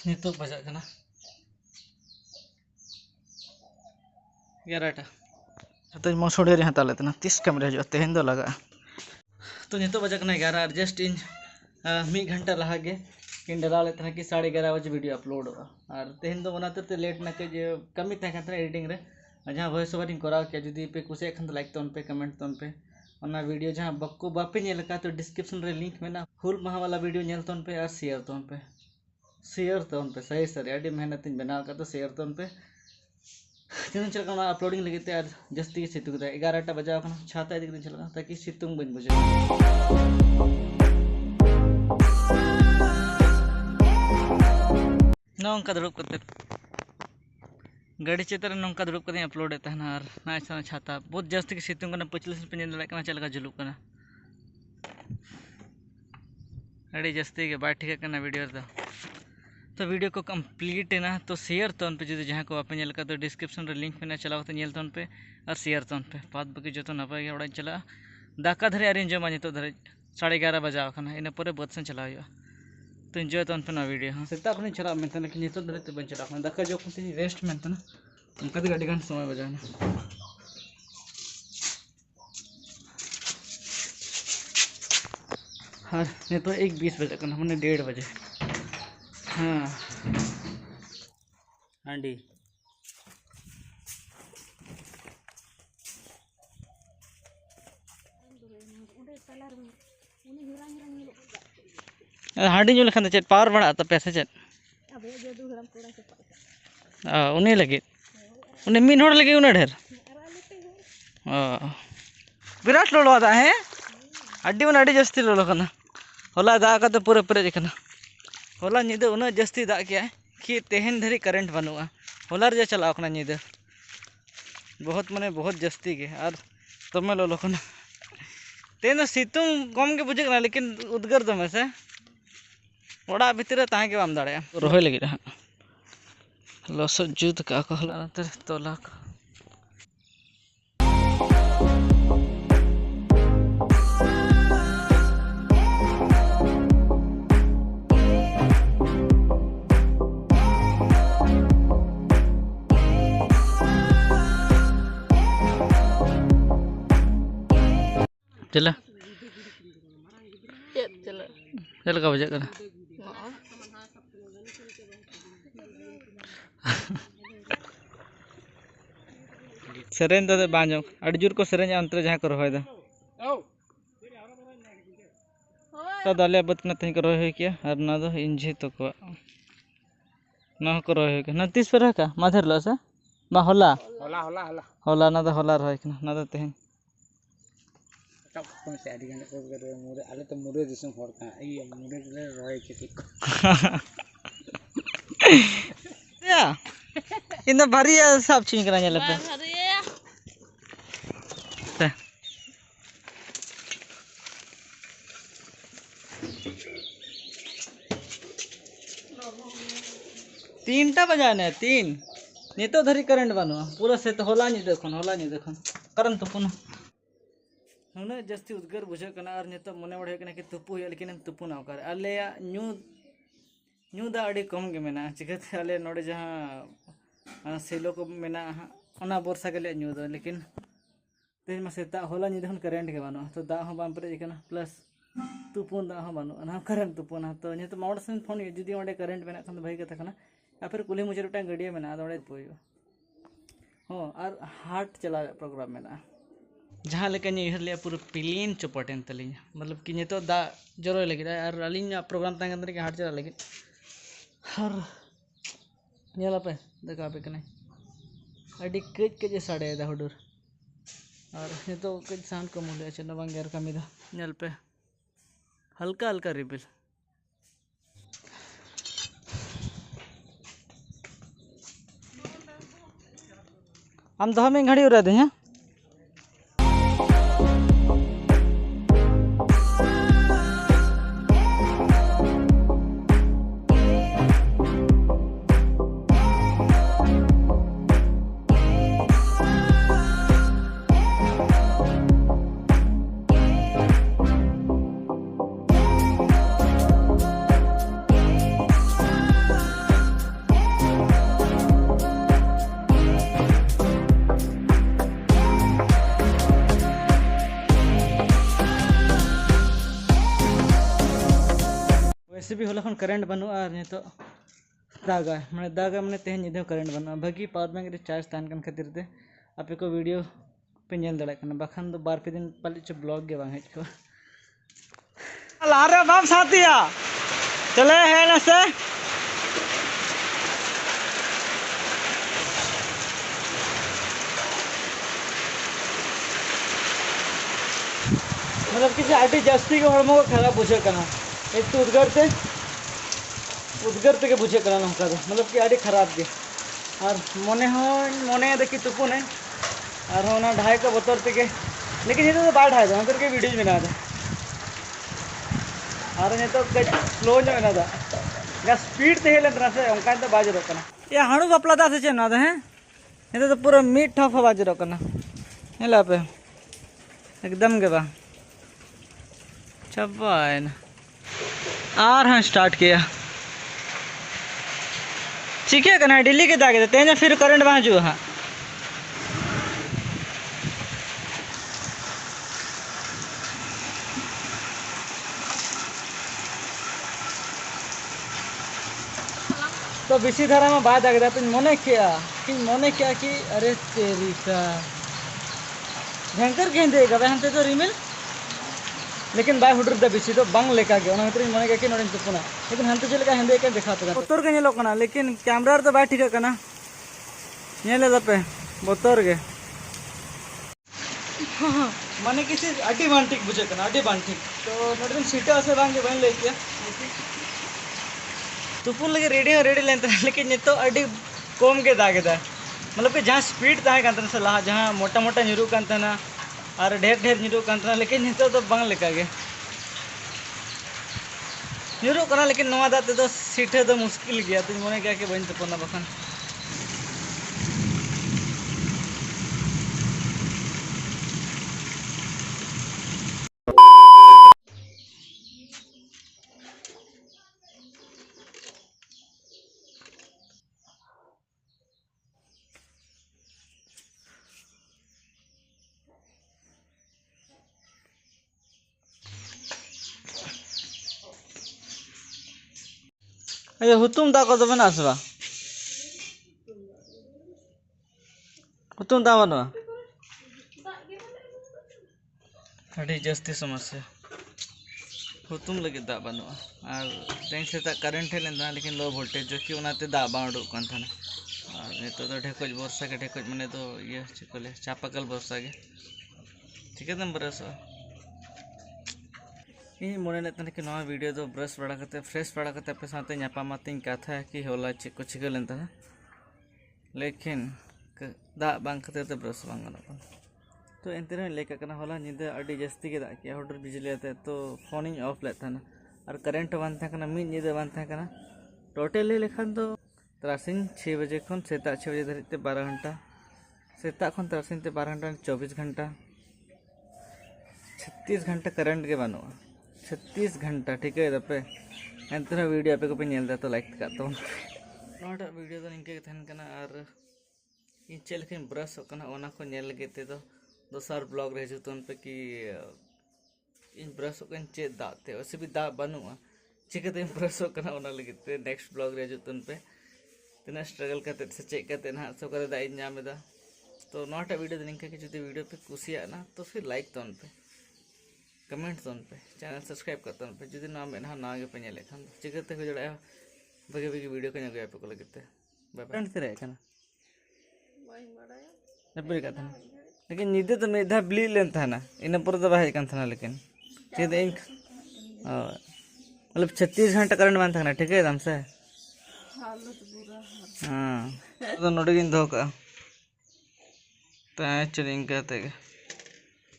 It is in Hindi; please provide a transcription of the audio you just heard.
नितो बजा कना 11टा तो मसोड़े रे हता लेतना 30 कैमरा जो तेहन दो लगा तो नितो बजा कना 11 और जस्ट इन 1 घंटा लहा गे किन डला लेतना कि 11:30 बजे वीडियो अपलोड होगा और तेहन दो बनाते लेट ना के कमी तहन एडिटिंग रे जहाँ वॉइस ओवर इन कराव किया जुदी पे कुछ खान लाइक तोन पे कमेंट तोन पे ओना वीडियो जहाँ बक्को बापे नेल का तो डिस्क्रिप्शन रे लिंक में ना हुल माह वाला वीडियो नेल तोन पे और शेयर तोन पे सही सर अड़ी मेहनत इन बनाव का तो शेयर तोन पे तीन चलका अपलोडिंग लगे और जस्ती सितुंग 11टा बजाव छाता इदी दिन चलका ताकि सितुंग बन बुझे नौका दुड़ब करते गाड़ी चेतर नौका दुड़ब कर अपलोड और ना छाता बहुत जास्ती के सितुंग पचले पे चलका चलका जुलूक अड़ी जास्ती के बाय ठीक वीडियो तो वीडियो को कंप्लीट है ना तो शेयर तौन पे जो जहाँ को आप का तो डिस्क्रिप्शन रे लिंक में चलाओ तो नेल तौन पे और शेयर तौन पे बात बाकी जो तो नपाय गया उड़ा चला दाका धरे आरी जमा नितो धरे 11:30 बजाव खाना इन पर बद से चला तो एंजॉय तौन पे ना वीडियो हाँ सेता खन चला मेनते लेकिन नितो धरे तो बन चला दाका जो खुशी रेस्ट मेनते ना उनका दी गाड़ी गान समय बजाना हाँ नहीं तो 1:20 बजे करना हमने 1:30 बजे हाँ हांडी हांडी जो लेखन चेत पावर बढ़ा तो पैसे चेत उन्हें लगे उन्हें मीन होड़ लगे उन्हें ढेर विराट लोलो आता है अड्डी मन अड्डी जस्ती लोलो कना होला दाग का तो पूरे पूरे कना होला नींद उन्हें जस्ती दाग किया कि तेहन धरी करेंट बनूआ होला रे चलाओ कना नींद बहुत माने बहुत जस्ती के और तमे लोलो कना तेन सितुंग कम के बुझे कना लेकिन उद्गार दमे से ओड़ा भीतर ताहे के बाम दाड़े रोहय लगी हाँ लसद जुत का को होला तोला चला चल का बजे कर सेरेन तो बांजो अड़जुर को सेरेन अंतर जहाँ को रोय तो दाले बत ना तहीं को रोय किया और ना दो इंझे तो को ना को रोय के ना 30 पे का माधर लो से बा होला होला होला होला होला ना तो होला रोय ना तो तहीं से आदि गाने को मुरे आले तो मुरे दिसम हर का ई मुरे रे रोय के या इन भारी सब चीज करा नेले पे तीनटा बजाने 3 नितो धरी करंट बनवा पूरा से तो होला नहीं देखो करंट तो पुनः उन्हें जस्ती उद्गार बुझे और नितो मने बढ़े कि तुपु लेकिन तुपु ना कर अले न्यू दा अड़ी कम के मेना चिकते अले नोडे जहाँ सेलो को मेना ओना बरसा के न्यू दो लेकिन तेज में सेता होला नहीं देखो करेंट के बानो तो दा बाम पे प्लस तुपुन दा बानो ना करेंट तुपुना तो नितो माउंट से फोन जुदी ओडे करेंट मेना खान भाई कथा कना या फिर कुली मुझे रोटा गड़िया मेना ओडे पोयो हो और हार्ट चला प्रोग्राम मेना जहाँ लेकिन उहर लिया पूरा प्लेन चौपटेन तलिंग मतलब कि नितो दा जरो लगे और अलिंग प्रोग्राम तंग के हार्ट चला लगे और नेला पे देखा पे कने अड़ी कज कज साड़े दा हुडुर और नितो कज साउंड कम हो चलो बांगेर कमी दा नेल पे हल्का हल्का रिबिल हम 10 मिनट घड़ी उड़ा दे हैं वैसे भी होला करेंट बनू और नितो दागा माने तेहन निदे करेंट बनू भागी पावर बैंक रे चार्ज तान कन खातिर ते आपे को वीडियो पे नेल दड़ा कना बाखान दो बार पे दिन पाली च ब्लॉग गे बांग हेज को लारे बाप साथिया चले है ना से मतलब किसी आटी जास्ती के हड़मो को खराब बुझे करना एक तो उद्गरते के बुझे करना हमका मतलब कि आटी खराब के और मने देखी तुपुन है और होना ढाई का बोतल ते के लेकिन ये तो बाढ़ है करके वीडियो बना दे और ये तो स्लो जो बना था या स्पीड ते हेले तरह से उनका तो बाज रोकना ये हाणु बपला दा से चेना है ये तो पूरा मीट ठफ बाज रोकना हेला पे एकदम के बा चबाइन और हाँ स्टार्ट किया चिके करना दिल्ली के दागे तेने फिर करंट वहाँ जो हाँ तो बिसी धारा में बात आगे तो मने क्या कि अरे तेरी का भयंकर कहीं देगा भाई हमसे तो रिमिल लेकिन बाय हुडर द बिसी तो बंग लेका के उन्हें मने क्या कि नोडिन तुपुना लेकिन हम तो चलेगा हिंदे के दिखा तो बोतर के नेलो कना लेकिन कैमरा तो बाय ठीक कना नेले दपे बोतर के माने किसी अड्डी बांटिक बुझे कना अड्डी बांटिक तो नोडिन सीटा से बांगे बन ले किया तुपुन लगे रेडी लेंत लेकिन नितो अड्डी कम के दागे दा मतलब कि जहां स्पीड ताहे कांतन से लहा जहां मोटा मोटा निरू कांतना और ढेर निरू कांतना लेकिन नितो तो बंग लेका गे निरू कना लेकिन नवा दाते तो सीटे तो मुश्किल गया तो मने क्या कि बन तपना बखन अरे हुतुम दा को तो बना आसवा हुतुम दा बनवा अड़ी जस्ती समस्या हुतुम लगे दा बनवा और तें से करंट है लेना लेकिन लो वोल्टेज जो कि उनाते दा बाउंड कन था और ने तो ढेकोज बरसा के ढेकोज माने तो ये चिकले चापाकल बरसा के ठीक है तुम बरस इन मोने ने तने कि नवा वीडियो दो ब्रश बड़ा करते फ्रेश बड़ा करते पे साथे न्यापामातिंग कथा है कि होला चिको चिकल लेंता है लेकिन दा बांग करते तो ब्रश बांग गना तो एंतरे लेका कना होला निदे अडी जस्ती के दा किया हुडर बिजली आते तो फोन इन ऑफ लेता ना और करंट बंद था कना मिड निदे बंद था कना टोटल ले लेखन तो तरासिन 6 बजे खन सेता 6 बजे धरिते 12 घंटा सेता खन तरासिन ते 12 घंटा 24 घंटा 36 घंटा करंट के बनवा 36 घंटा ठीक है दपे एंतना वीडियो आपे को पे नेल दा तो लाइक का तो नोटा वीडियो तो निके थन कना और इन चल के ब्रश कना ओना को नेल गेते तो दोसर ब्लॉग रह जतन पे कि इन ब्रश कन चे दाते वैसे भी दा बनुआ चिकते ब्रश कना ओना लगते नेक्स्ट ब्लॉग रह जतन पे तना स्ट्रगल करते से चेक करते ना सो करे दा इन्याम दा तो नोटा वीडियो निके के जति वीडियो पे कुसिया ना तो फिर लाइक तोन पे कमेंट तोन पे चैनल सब्सक्राइब करते पे जुदी ना मेना ना आगे पे नेले खान चिकते हो जड़ा बगे बगे वीडियो को नगे पे को लगते बाय बाय फ्रेंड्स रे कना बाय बड़ाया नबरी का था लेकिन निदे तो मेधा ब्ली लेन था ना इन पर तो बाहे था लेकिन ठीक है मतलब 36 घंटा करंट बंद था ना ठीक है एकदम से हालत बुरा हां तो नोटिंग धोका तो चलिंग कहते